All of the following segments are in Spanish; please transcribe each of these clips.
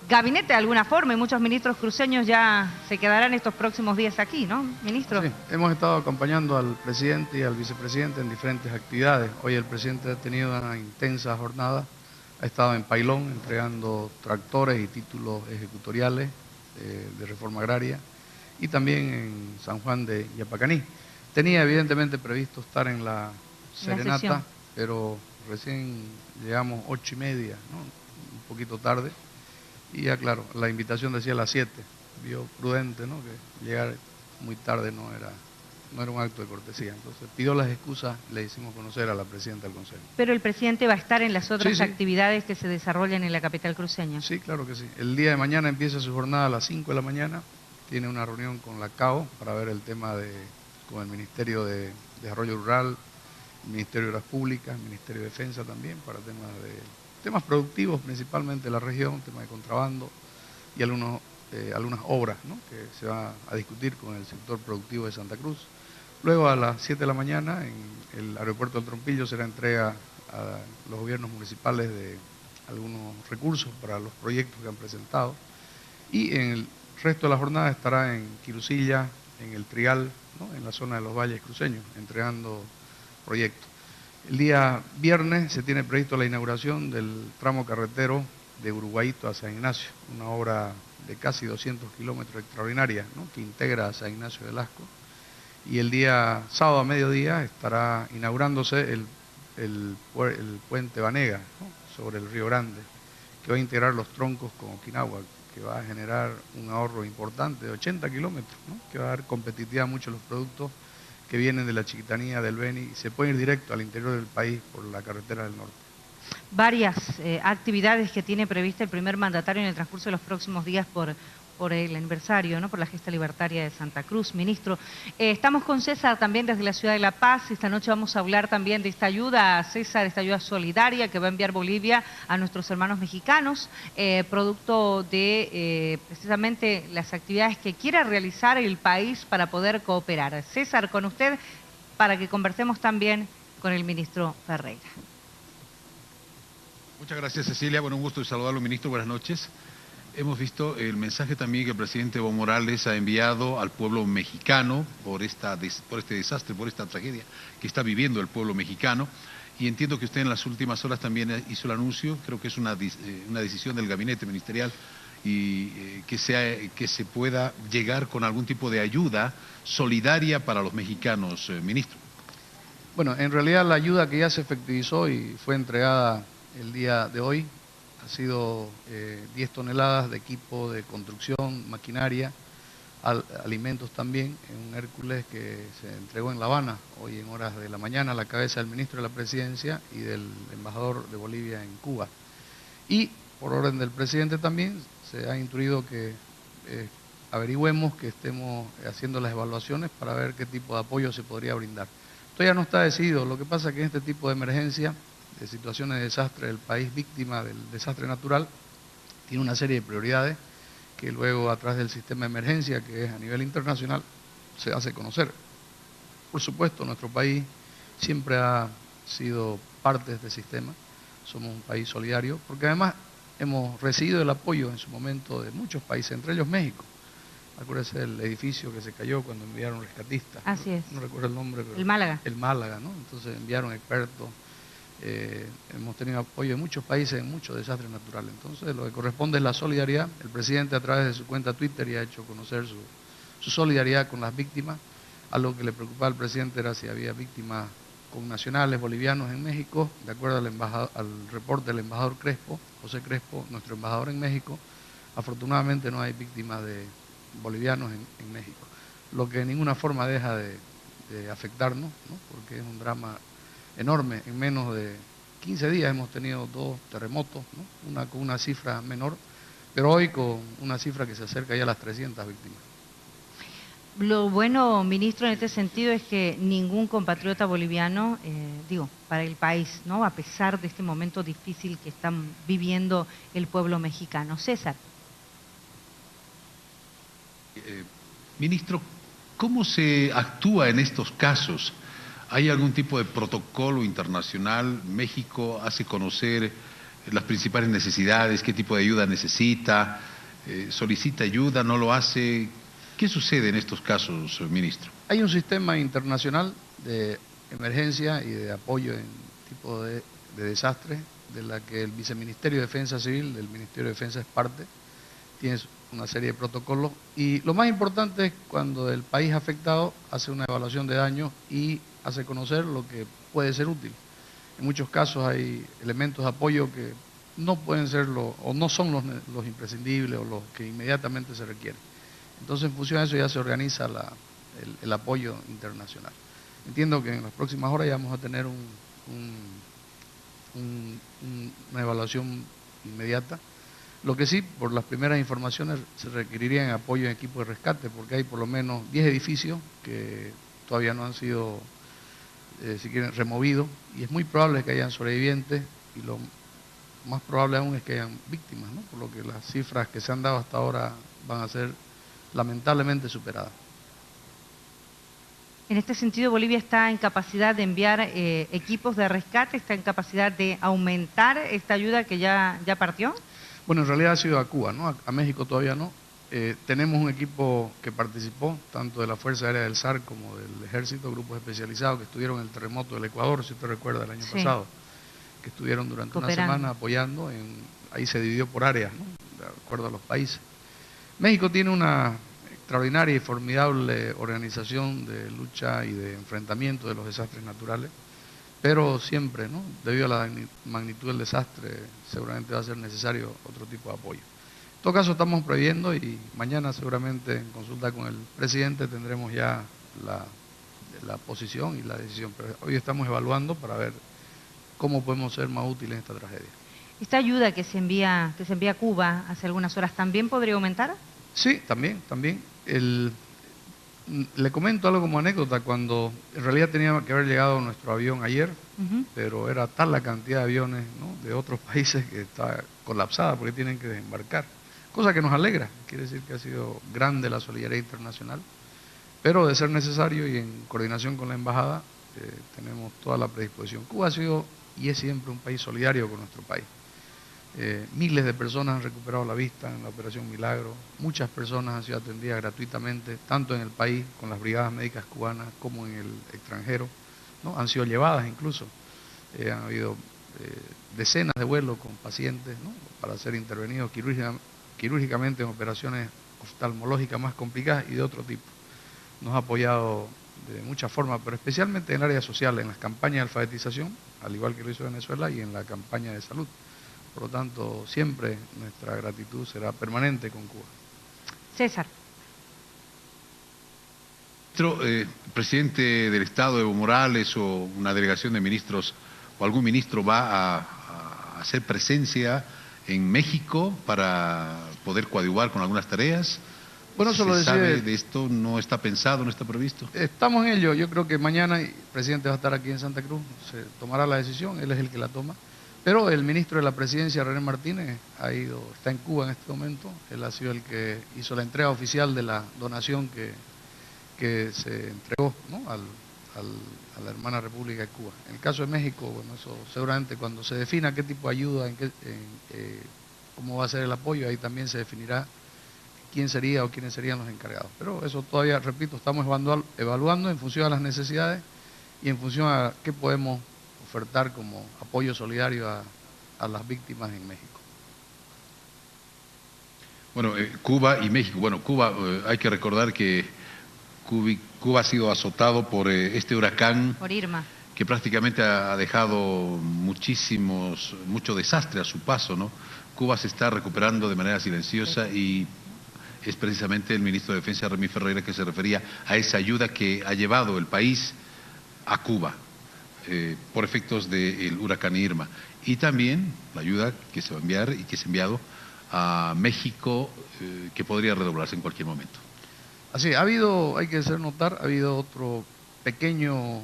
gabinete de alguna forma, y muchos ministros cruceños ya se quedarán estos próximos días aquí, ¿no, ministro? Sí, hemos estado acompañando al presidente y al vicepresidente en diferentes actividades. Hoy el presidente ha tenido una intensa jornada, ha estado en Pailón entregando tractores y títulos ejecutoriales de reforma agraria, y también en San Juan de Yapacaní. Tenía evidentemente previsto estar en la serenata, pero recién llegamos 8:30, ¿no? Un poquito tarde, y ya claro, la invitación decía a las 7, vio prudente, ¿no?, que llegar muy tarde no era un acto de cortesía. Entonces pidió las excusas, le hicimos conocer a la presidenta del Consejo. Pero el presidente va a estar en las otras actividades que se desarrollan en la capital cruceña. Sí, claro que sí. El día de mañana empieza su jornada a las 5 de la mañana, tiene una reunión con la CAO para ver el tema con el Ministerio de Desarrollo Rural, el Ministerio de Obras Públicas, el Ministerio de Defensa también, para temas productivos principalmente de la región, temas de contrabando y algunas obras, ¿no?, que se va a discutir con el sector productivo de Santa Cruz. Luego a las 7 de la mañana en el aeropuerto del Trompillo será entrega a los gobiernos municipales de algunos recursos para los proyectos que han presentado, y en el resto de la jornada estará en Quirusilla, en el Trigal, ¿no?, en la zona de los valles cruceños, entregando proyectos. El día viernes se tiene previsto la inauguración del tramo carretero de Uruguayito a San Ignacio, una obra de casi 200 kilómetros extraordinaria, ¿no?, que integra a San Ignacio de Lasco. Y el día sábado a mediodía estará inaugurándose el puente Banega, ¿no?, sobre el Río Grande, que va a integrar los troncos con Okinawa, que va a generar un ahorro importante de 80 kilómetros, ¿no?, que va a dar competitividad a muchos de los productos que vienen de la Chiquitanía, del Beni, y se pueden ir directo al interior del país por la carretera del norte. Varias actividades que tiene prevista el primer mandatario en el transcurso de los próximos días por el aniversario, ¿no?, por la gesta libertaria de Santa Cruz. Ministro, estamos con César también desde la ciudad de La Paz. Esta noche vamos a hablar también de esta ayuda, César, esta ayuda solidaria que va a enviar Bolivia a nuestros hermanos mexicanos, producto de precisamente las actividades que quiera realizar el país para poder cooperar. César, con usted, para que conversemos también con el ministro Ferreira. Muchas gracias, Cecilia. Bueno, un gusto de saludarlo, ministro. Buenas noches. Hemos visto el mensaje también que el presidente Evo Morales ha enviado al pueblo mexicano por este desastre, por esta tragedia que está viviendo el pueblo mexicano. Y entiendo que usted en las últimas horas también hizo el anuncio, creo que es una decisión del gabinete ministerial, y que se pueda llegar con algún tipo de ayuda solidaria para los mexicanos, ministro. Bueno, en realidad la ayuda que ya se efectivizó y fue entregada el día de hoy ha sido 10 toneladas de equipo de construcción, maquinaria, alimentos también, en un Hércules que se entregó en La Habana hoy en horas de la mañana a la cabeza del ministro de la Presidencia y del embajador de Bolivia en Cuba. Y por orden del presidente también se ha instruido que averigüemos, que estemos haciendo las evaluaciones para ver qué tipo de apoyo se podría brindar. Esto ya no está decidido. Lo que pasa es que en este tipo de emergencia, de situaciones de desastre, el país víctima del desastre natural tiene una serie de prioridades que luego a través del sistema de emergencia, que es a nivel internacional, se hace conocer. Por supuesto, nuestro país siempre ha sido parte de este sistema, somos un país solidario, porque además hemos recibido el apoyo en su momento de muchos países, entre ellos México. Acuérdese del edificio que se cayó cuando enviaron rescatistas. Así es. No recuerdo el nombre, pero... El Málaga. El Málaga, ¿no? Entonces enviaron expertos. Hemos tenido apoyo de muchos países en muchos desastres naturales. Entonces lo que corresponde es la solidaridad. El presidente a través de su cuenta Twitter ya ha hecho conocer su solidaridad con las víctimas. Algo que le preocupaba al presidente era si había víctimas connacionales bolivianos en México. De acuerdo al reporte del embajador Crespo, José Crespo, nuestro embajador en México, afortunadamente no hay víctimas de bolivianos en México, lo que de ninguna forma deja de afectarnos, ¿no?, porque es un drama enorme. En menos de 15 días hemos tenido 2 terremotos, ¿no?, una con una cifra menor, pero hoy con una cifra que se acerca ya a las 300 víctimas. Lo bueno, ministro, en este sentido es que ningún compatriota boliviano, para el país, ¿no?, a pesar de este momento difícil que están viviendo el pueblo mexicano. César. Ministro, ¿cómo se actúa en estos casos? ¿Hay algún tipo de protocolo internacional? México hace conocer las principales necesidades, qué tipo de ayuda necesita, solicita ayuda, no lo hace. ¿Qué sucede en estos casos, ministro? Hay un sistema internacional de emergencia y de apoyo en tipo de desastre, de la que el Viceministerio de Defensa Civil, del Ministerio de Defensa es parte, tiene una serie de protocolos, y lo más importante es cuando el país afectado hace una evaluación de daño y hace conocer lo que puede ser útil. En muchos casos hay elementos de apoyo que no pueden ser o no son los imprescindibles o los que inmediatamente se requieren. Entonces, en función de eso ya se organiza el apoyo internacional. Entiendo que en las próximas horas ya vamos a tener una evaluación inmediata. Lo que sí, por las primeras informaciones, se requerirían apoyo en equipo de rescate, porque hay por lo menos 10 edificios que todavía no han sido, si quieren, removidos, y es muy probable que hayan sobrevivientes, y lo más probable aún es que hayan víctimas, ¿no? Por lo que las cifras que se han dado hasta ahora van a ser lamentablemente superadas. En este sentido, Bolivia está en capacidad de enviar equipos de rescate, está en capacidad de aumentar esta ayuda que ya partió. Bueno, en realidad ha sido a Cuba, ¿no? A México todavía no. Tenemos un equipo que participó, tanto de la Fuerza Aérea del SAR como del Ejército, grupos especializados que estuvieron en el terremoto del Ecuador, si usted recuerda, el año pasado, que estuvieron durante una semana apoyando, ahí se dividió por áreas, ¿no? De acuerdo a los países. México tiene una extraordinaria y formidable organización de lucha y de enfrentamiento de los desastres naturales, pero siempre, ¿no? Debido a la magnitud del desastre, seguramente va a ser necesario otro tipo de apoyo. En todo caso, estamos previendo y mañana seguramente en consulta con el presidente tendremos ya la posición y la decisión, pero hoy estamos evaluando para ver cómo podemos ser más útiles en esta tragedia. ¿Esta ayuda que se envía a Cuba hace algunas horas también podría aumentar? Sí, también. Le comento algo como anécdota, cuando en realidad tenía que haber llegado nuestro avión ayer, pero era tal la cantidad de aviones, ¿no?, de otros países que está colapsada porque tienen que desembarcar, cosa que nos alegra, quiere decir que ha sido grande la solidaridad internacional, pero de ser necesario y en coordinación con la embajada tenemos toda la predisposición. Cuba ha sido y es siempre un país solidario con nuestro país. Miles de personas han recuperado la vista en la Operación Milagro, muchas personas han sido atendidas gratuitamente, tanto en el país, con las brigadas médicas cubanas, como en el extranjero, ¿no? Han sido llevadas incluso, han habido decenas de vuelos con pacientes, ¿no?, para ser intervenidos quirúrgicamente en operaciones oftalmológicas más complicadas y de otro tipo. Nos ha apoyado de muchas formas, pero especialmente en el área social, en las campañas de alfabetización, al igual que lo hizo Venezuela, y en la campaña de salud. Por lo tanto, siempre nuestra gratitud será permanente con Cuba. César. Presidente del Estado, Evo Morales, o una delegación de ministros, o algún ministro va a hacer presencia en México para poder coadyuvar con algunas tareas. Bueno, eso lo sabe de esto, no está pensado, no está previsto. Estamos en ello. Yo creo que mañana el presidente va a estar aquí en Santa Cruz, se tomará la decisión, él es el que la toma. Pero el ministro de la Presidencia, René Martínez, está en Cuba en este momento. Él ha sido el que hizo la entrega oficial de la donación que se entregó, ¿no?, a la hermana República de Cuba. En el caso de México, bueno, eso seguramente cuando se defina qué tipo de ayuda, cómo va a ser el apoyo, ahí también se definirá quién sería o quiénes serían los encargados. Pero eso todavía, repito, estamos evaluando en función a las necesidades y en función a qué podemos ofertar como apoyo solidario a las víctimas en México. Bueno, Cuba y México. Bueno, Cuba, hay que recordar que Cuba ha sido azotado por este huracán. Por Irma. Que prácticamente ha dejado mucho desastre a su paso, ¿no? Cuba se está recuperando de manera silenciosa y es precisamente el ministro de Defensa, Remy Ferreira, que se refería a esa ayuda que ha llevado el país a Cuba por efectos del huracán Irma. Y también la ayuda que se va a enviar y que se ha enviado a México, que podría redoblarse en cualquier momento. Así, hay que hacer notar, ha habido otro pequeño,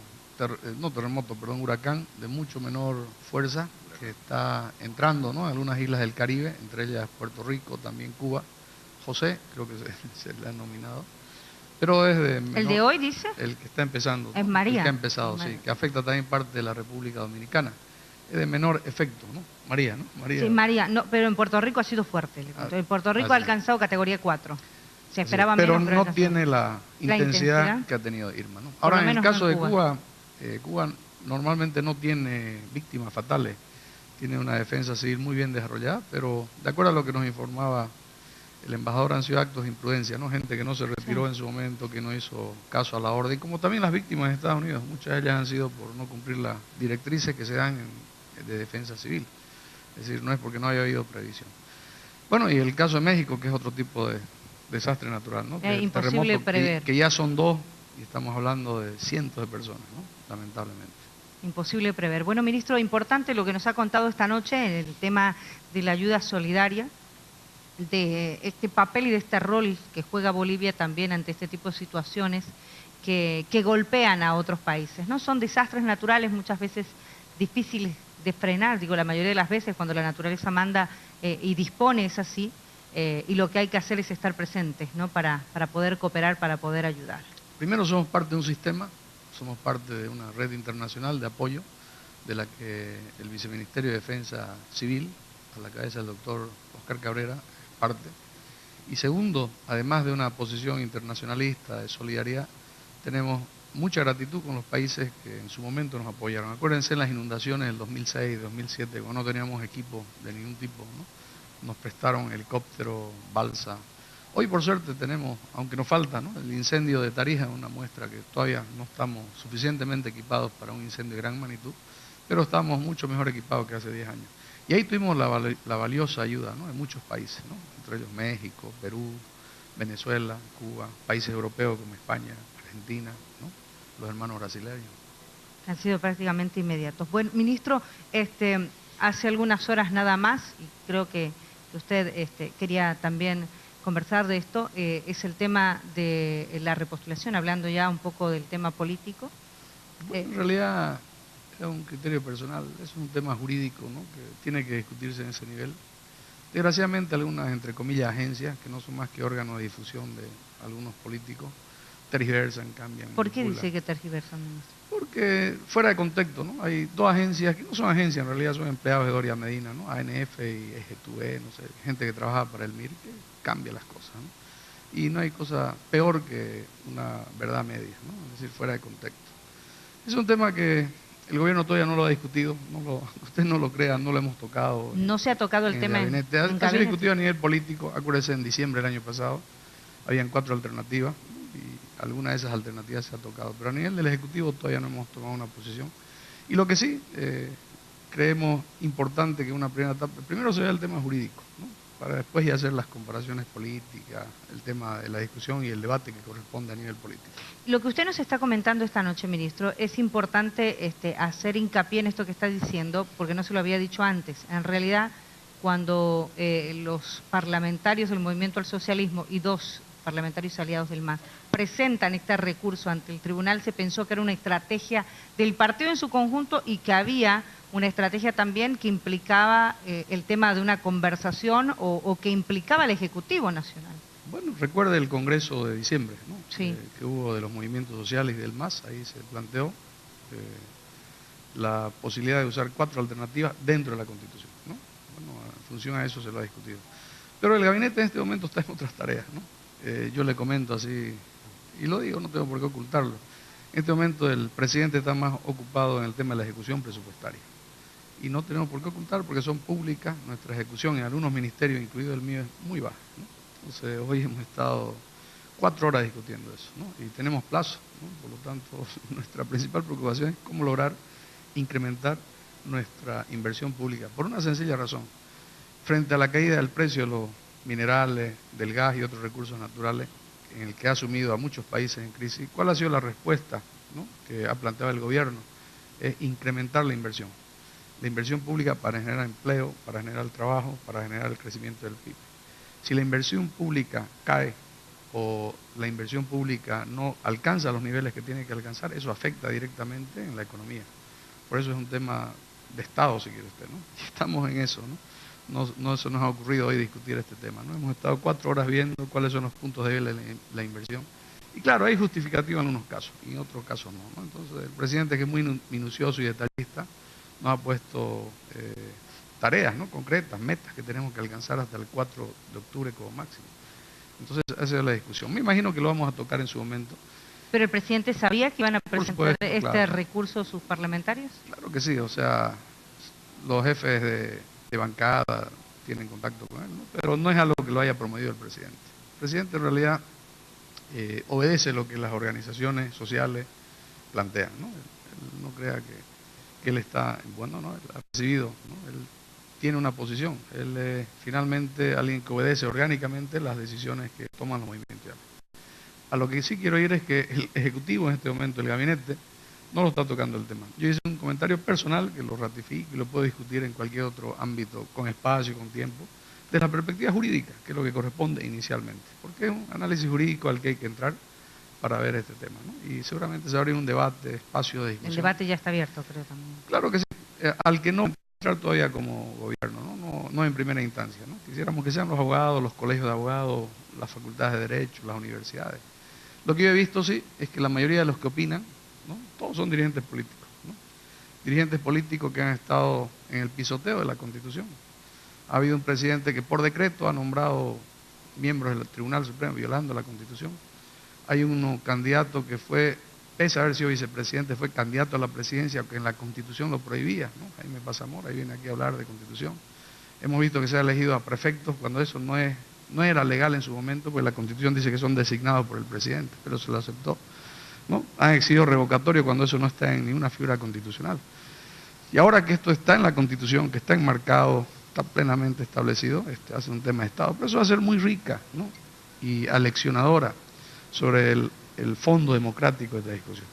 huracán de mucho menor fuerza, que está entrando, ¿no?, a algunas islas del Caribe, entre ellas Puerto Rico, también Cuba. José, creo que se le ha nominado, pero es de menor, ¿El de hoy dice? El que está empezando. Es María. El que ha empezado, sí, que afecta también parte de la República Dominicana. es de menor efecto, ¿no? María, ¿no? Sí, María, no, pero en Puerto Rico ha sido fuerte. En Puerto Rico ha alcanzado categoría 4. Se esperaba pero menos, pero no tiene la intensidad que ha tenido Irma, ¿no? Ahora, en el caso de Cuba, Cuba normalmente no tiene víctimas fatales, tiene una defensa civil muy bien desarrollada, pero de acuerdo a lo que nos informaba el embajador, han sido actos de imprudencia, ¿no? Gente que no se retiró en su momento, que no hizo caso a la orden, como también las víctimas de Estados Unidos, muchas de ellas han sido por no cumplir las directrices que se dan de defensa civil, es decir, no es porque no haya habido previsión. Bueno, y el caso de México, que es otro tipo de desastre natural, ¿no? Es imposible prever. Que ya son 2 y estamos hablando de cientos de personas, ¿no? Lamentablemente. Imposible prever. Bueno, ministro, importante lo que nos ha contado esta noche en el tema de la ayuda solidaria, de este papel y de este rol que juega Bolivia también ante este tipo de situaciones que golpean a otros países, ¿no? Son desastres naturales muchas veces difíciles de frenar, digo, la mayoría de las veces cuando la naturaleza manda y dispone es así, y lo que hay que hacer es estar presentes, ¿no? Para poder cooperar, para poder ayudar. Primero somos parte de un sistema, somos parte de una red internacional de apoyo, de la que el Viceministerio de Defensa Civil, a la cabeza del doctor Oscar Cabrera, es parte. Y segundo, además de una posición internacionalista de solidaridad, tenemos mucha gratitud con los países que en su momento nos apoyaron. Acuérdense en las inundaciones del 2006, 2007, cuando no teníamos equipo de ningún tipo, ¿no? Nos prestaron helicóptero, balsa. Hoy por suerte tenemos, aunque nos falta, ¿no? El incendio de Tarija, una muestra que todavía no estamos suficientemente equipados para un incendio de gran magnitud, pero estamos mucho mejor equipados que hace 10 años. Y ahí tuvimos la valiosa ayuda, ¿no? De muchos países, ¿no? Entre ellos México, Perú, Venezuela, Cuba, países europeos como España, Argentina, ¿no? Los hermanos brasileños. Han sido prácticamente inmediatos. Bueno, ministro, hace algunas horas nada más, y creo que usted quería también conversar de esto, es el tema de la repostulación, hablando ya un poco del tema político. Bueno, en realidad es un criterio personal, es un tema jurídico, ¿no? Que tiene que discutirse en ese nivel. Desgraciadamente algunas, entre comillas, agencias, que no son más que órganos de difusión de algunos políticos, tergiversan, cambian. ¿Por qué dice que tergiversan, ministro? Porque fuera de contexto, ¿no? Hay 2 agencias, que no son agencias, en realidad son empleados de Doria Medina, ¿no? ANF y EGTUE, no sé, gente que trabaja para el MIR, que cambia las cosas, ¿no? Y no hay cosa peor que una verdad media, ¿no? Es decir, fuera de contexto. Es un tema que el gobierno todavía no lo ha discutido, usted no lo crea, no lo hemos tocado. No se ha tocado el tema en gabinete. Ha sido discutido a nivel político, acuérdese, en diciembre del año pasado, habían 4 alternativas, y alguna de esas alternativas se ha tocado, pero a nivel del Ejecutivo todavía no hemos tomado una posición. Y lo que sí creemos importante que una primera etapa, primero se vea el tema jurídico, ¿no? Para después ya hacer las comparaciones políticas, el tema de la discusión y el debate que corresponde a nivel político. Lo que usted nos está comentando esta noche, ministro, es importante hacer hincapié en esto que está diciendo, porque no se lo había dicho antes. En realidad, cuando los parlamentarios del Movimiento al Socialismo y 2 parlamentarios aliados del MAS presentan este recurso ante el tribunal, se pensó que era una estrategia del partido en su conjunto y que había una estrategia también que implicaba el tema de una conversación o que implicaba al Ejecutivo Nacional. Bueno, recuerde el Congreso de diciembre, ¿no? Sí. Que hubo de los movimientos sociales y del MAS, ahí se planteó la posibilidad de usar 4 alternativas dentro de la Constitución, ¿no? Bueno, en función a eso se lo ha discutido. Pero el gabinete en este momento está en otras tareas, ¿no? Yo le comento así, y lo digo, no tengo por qué ocultarlo. En este momento el presidente está más ocupado en el tema de la ejecución presupuestaria. Y no tenemos por qué ocultar porque son públicas, nuestra ejecución en algunos ministerios, incluido el mío, es muy baja, ¿no? Entonces hoy hemos estado 4 horas discutiendo eso, ¿no? Y tenemos plazo, ¿no? Por lo tanto, nuestra principal preocupación es cómo lograr incrementar nuestra inversión pública. Por una sencilla razón, frente a la caída del precio de los minerales, del gas y otros recursos naturales, en el que ha sumido a muchos países en crisis, ¿cuál ha sido la respuesta, ¿no? Que ha planteado el gobierno? Es incrementar la inversión pública para generar empleo, para generar trabajo, para generar el crecimiento del PIB. Si la inversión pública cae o la inversión pública no alcanza los niveles que tiene que alcanzar, eso afecta directamente en la economía. Por eso es un tema de Estado, si quiere usted, ¿no? Y estamos en eso, ¿no? No se nos ha ocurrido hoy discutir este tema, ¿no? Hemos estado 4 horas viendo cuáles son los puntos débiles de la inversión. Y claro, hay justificativo en unos casos, y en otros casos no, ¿no? Entonces, el presidente, que es muy minucioso y detallista, nos ha puesto tareas, ¿no?, concretas, metas que tenemos que alcanzar hasta el 4 de octubre como máximo. Entonces, esa es la discusión. Me imagino que lo vamos a tocar en su momento. ¿Pero el presidente sabía que iban a presentar este claro. recurso sus parlamentarios? Claro que sí, o sea, los jefes de bancada tienen contacto con él, ¿no? Pero no es algo que lo haya promovido el presidente. El presidente en realidad obedece lo que las organizaciones sociales plantean, ¿no? Él no crea que él está, bueno, no, él ha recibido, ¿no? Él tiene una posición, él es finalmente alguien que obedece orgánicamente las decisiones que toman los movimientos. A lo que sí quiero ir es que el Ejecutivo en este momento, el gabinete, no lo está tocando el tema. Yo hice un comentario personal que lo ratifico y lo puedo discutir en cualquier otro ámbito, con espacio y con tiempo, de la perspectiva jurídica, que es lo que corresponde inicialmente, porque es un análisis jurídico al que hay que entrar para ver este tema, ¿no? Y seguramente se va a abrir un debate, espacio de discusión. El debate ya está abierto, creo también. Claro que sí, al que no entrar todavía como gobierno, ¿no? No en primera instancia, ¿no? Quisiéramos que sean los abogados, los colegios de abogados, las facultades de Derecho, las universidades. Lo que yo he visto, sí, es que la mayoría de los que opinan, ¿no?, todos son dirigentes políticos, ¿no? Dirigentes políticos que han estado en el pisoteo de la Constitución. Ha habido un presidente que por decreto ha nombrado miembros del Tribunal Supremo violando la Constitución. Hay un candidato que fue, pese a haber sido vicepresidente, fue candidato a la presidencia, que en la Constitución lo prohibía, ¿no? Jaime Pazamora, ahí viene aquí a hablar de Constitución. Hemos visto que se ha elegido a prefectos cuando eso no era legal en su momento, porque la Constitución dice que son designados por el presidente, pero se lo aceptó, ¿no? Han exigido revocatorio cuando eso no está en ninguna figura constitucional. Y ahora que esto está en la Constitución, que está enmarcado, está plenamente establecido, hace un tema de Estado, pero eso va a ser muy rica, ¿no?, y aleccionadora sobre el fondo democrático de esta discusión.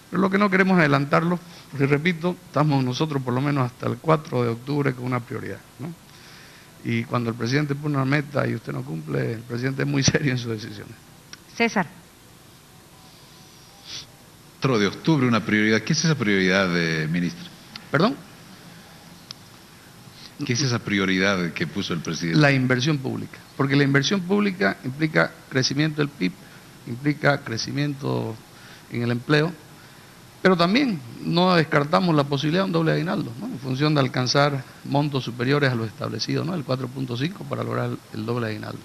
Pero lo que no queremos es adelantarlo, porque repito, estamos nosotros por lo menos hasta el 4 de octubre con una prioridad, ¿no? Y cuando el presidente pone una meta y usted no cumple, el presidente es muy serio en sus decisiones. César. 4 de octubre, una prioridad. ¿Qué es esa prioridad, ministro? ¿Perdón? ¿Qué es esa prioridad que puso el presidente? La inversión pública, porque la inversión pública implica crecimiento del PIB, implica crecimiento en el empleo, pero también no descartamos la posibilidad de un doble aguinaldo, ¿no?, en función de alcanzar montos superiores a los establecidos, ¿no?, el 4.5 para lograr el doble aguinaldo.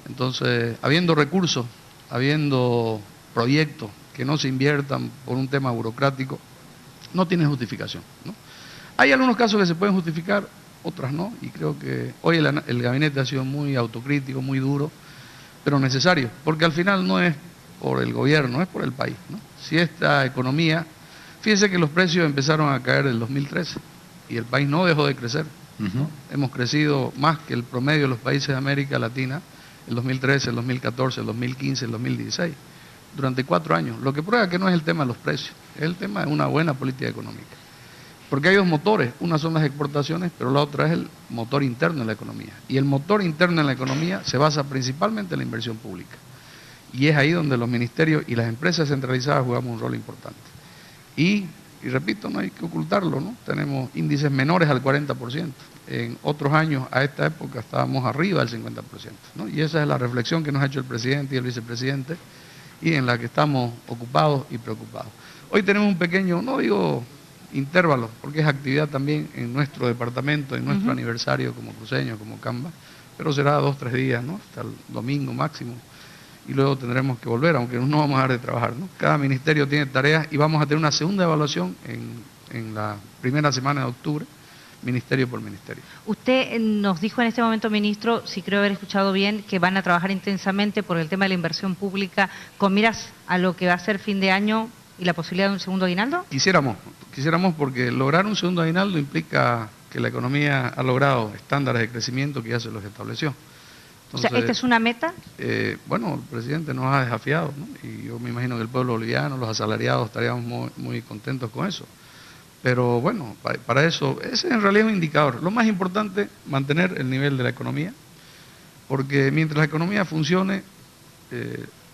Entonces, habiendo recursos, habiendo proyectos que no se inviertan por un tema burocrático, no tiene justificación, ¿no? Hay algunos casos que se pueden justificar, otras no, y creo que hoy el gabinete ha sido muy autocrítico, muy duro, pero necesario, porque al final no es por el gobierno, es por el país, ¿no? Si esta economía, fíjense que los precios empezaron a caer en el 2013 y el país no dejó de crecer, ¿no? Hemos crecido más que el promedio de los países de América Latina, el 2013, el 2014, el 2015, el 2016, durante 4 años, lo que prueba que no es el tema de los precios, es el tema de una buena política económica. Porque hay dos motores, una son las exportaciones, pero la otra es el motor interno en la economía. Y el motor interno en la economía se basa principalmente en la inversión pública. Y es ahí donde los ministerios y las empresas centralizadas jugamos un rol importante. Y repito, no hay que ocultarlo, ¿no? Tenemos índices menores al 40%. En otros años, a esta época, estábamos arriba del 50%, ¿no? Y esa es la reflexión que nos ha hecho el presidente y el vicepresidente, y en la que estamos ocupados y preocupados. Hoy tenemos un pequeño, no digo intervalo, porque es actividad también en nuestro departamento, en nuestro aniversario como cruceño, como Camba, pero será 2 o 3 días, ¿no?, hasta el domingo máximo, y luego tendremos que volver, aunque no vamos a dejar de trabajar, ¿no? Cada ministerio tiene tareas y vamos a tener una segunda evaluación en la primera semana de octubre, ministerio por ministerio. Usted nos dijo en este momento, ministro, si creo haber escuchado bien, que van a trabajar intensamente por el tema de la inversión pública con miras a lo que va a ser fin de año y la posibilidad de un segundo aguinaldo. Quisiéramos porque lograr un segundo aguinaldo implica que la economía ha logrado estándares de crecimiento que ya se los estableció. Entonces, o sea, ¿esta es una meta? Bueno, el presidente nos ha desafiado, ¿no? Y yo me imagino que el pueblo boliviano, los asalariados, estaríamos muy, muy contentos con eso. Pero bueno, para eso, ese en realidad es un indicador. Lo más importante, mantener el nivel de la economía, porque mientras la economía funcione,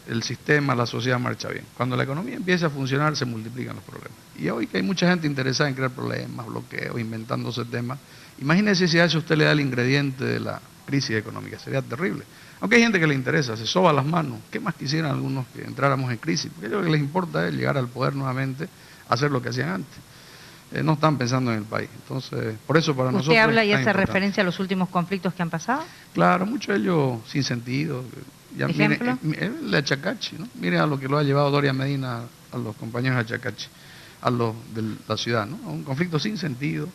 el sistema, la sociedad marcha bien. Cuando la economía empieza a funcionar, se multiplican los problemas. Y hoy que hay mucha gente interesada en crear problemas, bloqueos, inventándose temas, imagínese si a eso usted le da el ingrediente de la crisis económica, sería terrible. Aunque hay gente que le interesa, se soba las manos. ¿Qué más quisieran algunos que entráramos en crisis? Porque lo que les importa es llegar al poder nuevamente, hacer lo que hacían antes. no están pensando en el país. Entonces, por eso para nosotros... ¿Usted habla y es tan hace importante. referencia a los últimos conflictos que han pasado? Claro, muchos de ellos sin sentido. Ya ¿Ejemplo? Miren, la Chacachi, ¿no? Miren a lo que lo ha llevado Doria Medina a los compañeros de Chacachi, a los de la ciudad, ¿no? A un conflicto sin sentido,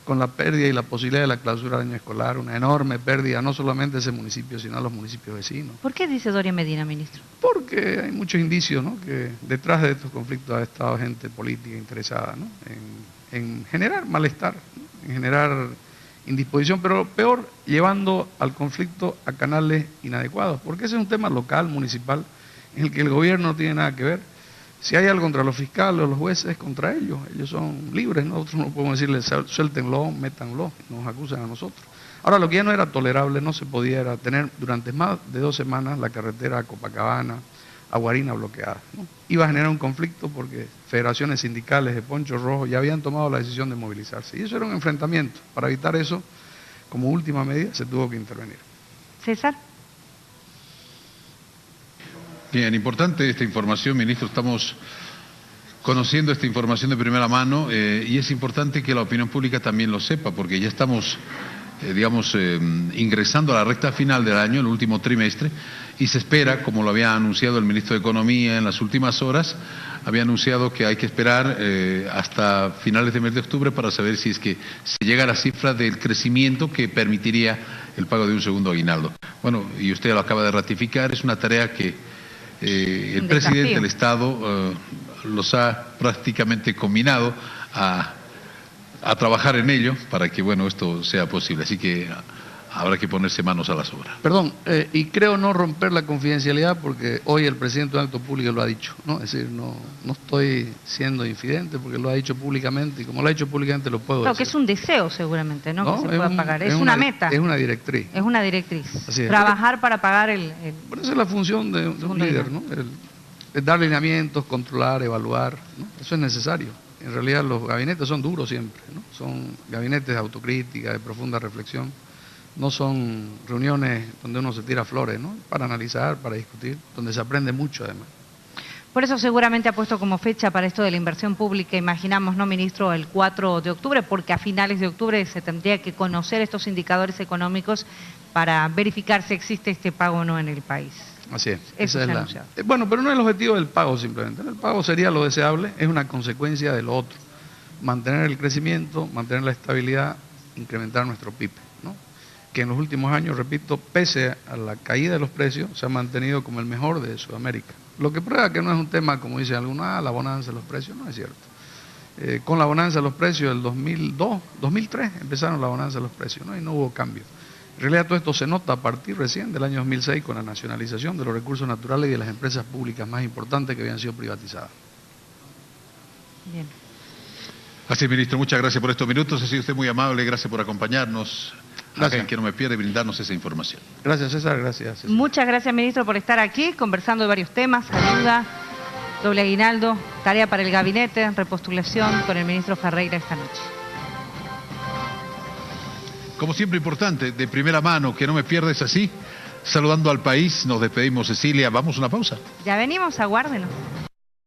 con la pérdida y la posibilidad de la clausura del año escolar, una enorme pérdida, no solamente a ese municipio, sino a los municipios vecinos. ¿Por qué dice Doria Medina, ministro? Porque hay muchos indicios, ¿no? Que detrás de estos conflictos ha estado gente política interesada, ¿no? En generar malestar, ¿no? En generar indisposición, pero peor, llevando al conflicto a canales inadecuados, porque ese es un tema local, municipal, en el que el gobierno no tiene nada que ver. Si hay algo contra los fiscales o los jueces, contra ellos son libres, nosotros no podemos decirles suéltenlo, métanlo, nos acusan a nosotros. Ahora, lo que ya no era tolerable, no se podía, era tener durante más de 2 semanas la carretera a Copacabana, a Guarina bloqueada, ¿no? Iba a generar un conflicto porque federaciones sindicales de Poncho Rojo ya habían tomado la decisión de movilizarse. Y eso era un enfrentamiento. Para evitar eso, como última medida, se tuvo que intervenir. César. Bien, importante esta información, ministro. Estamos conociendo esta información de primera mano y es importante que la opinión pública también lo sepa, porque ya estamos, ingresando a la recta final del año, el último trimestre, y se espera, como lo había anunciado el ministro de Economía en las últimas horas, había anunciado que hay que esperar hasta finales del mes de octubre para saber si es que se llega a la cifra del crecimiento que permitiría el pago de un segundo aguinaldo. Bueno, y usted lo acaba de ratificar, es una tarea que el presidente del Estado los ha prácticamente combinado a trabajar en ello para que, bueno, esto sea posible. Así que habrá que ponerse manos a las obras. Perdón, y creo no romper la confidencialidad porque hoy el presidente de un acto público lo ha dicho, ¿no? Es decir, no estoy siendo infidente porque lo ha dicho públicamente y como lo ha dicho públicamente lo puedo Claro, decir. que es un deseo seguramente, ¿no? No, Que se pueda pagar. Es una meta. Es una directriz. Es una directriz. Así es. Trabajar para pagar el... Bueno, esa es la función de un líder, ¿no? El dar lineamientos, controlar, evaluar, ¿no? Eso es necesario. En realidad los gabinetes son duros siempre, ¿no? Son gabinetes de autocrítica, de profunda reflexión. No son reuniones donde uno se tira flores, ¿no? Para analizar, para discutir, donde se aprende mucho además. Por eso seguramente ha puesto como fecha para esto de la inversión pública, imaginamos, ¿no, ministro?, el 4 de octubre, porque a finales de octubre se tendría que conocer estos indicadores económicos para verificar si existe este pago o no en el país. Así es. Eso esa se ha es anunciado. Bueno, pero no es el objetivo del pago simplemente. El pago sería lo deseable, es una consecuencia de lo otro. Mantener el crecimiento, mantener la estabilidad, incrementar nuestro PIB, ¿no? Que en los últimos años, repito, pese a la caída de los precios, se ha mantenido como el mejor de Sudamérica. Lo que prueba que no es un tema, como dicen algunos, la bonanza de los precios, no es cierto. Con la bonanza de los precios del 2003 empezaron la bonanza de los precios, ¿no? Y no hubo cambio. En realidad todo esto se nota a partir recién del año 2006 con la nacionalización de los recursos naturales y de las empresas públicas más importantes que habían sido privatizadas. Bien. Así es, ministro, muchas gracias por estos minutos, ha sido usted muy amable, gracias por acompañarnos. Gracias. Acá en Que No Me Pierde y brindarnos esa información. Gracias, César, gracias. César. Muchas gracias, ministro, por estar aquí conversando de varios temas, ayuda, doble aguinaldo, tarea para el gabinete, repostulación con el ministro Ferreira esta noche. Como siempre, importante, de primera mano, Que No Me Pierdes así, saludando al país, nos despedimos, Cecilia, vamos a una pausa. Ya venimos, aguárdenos.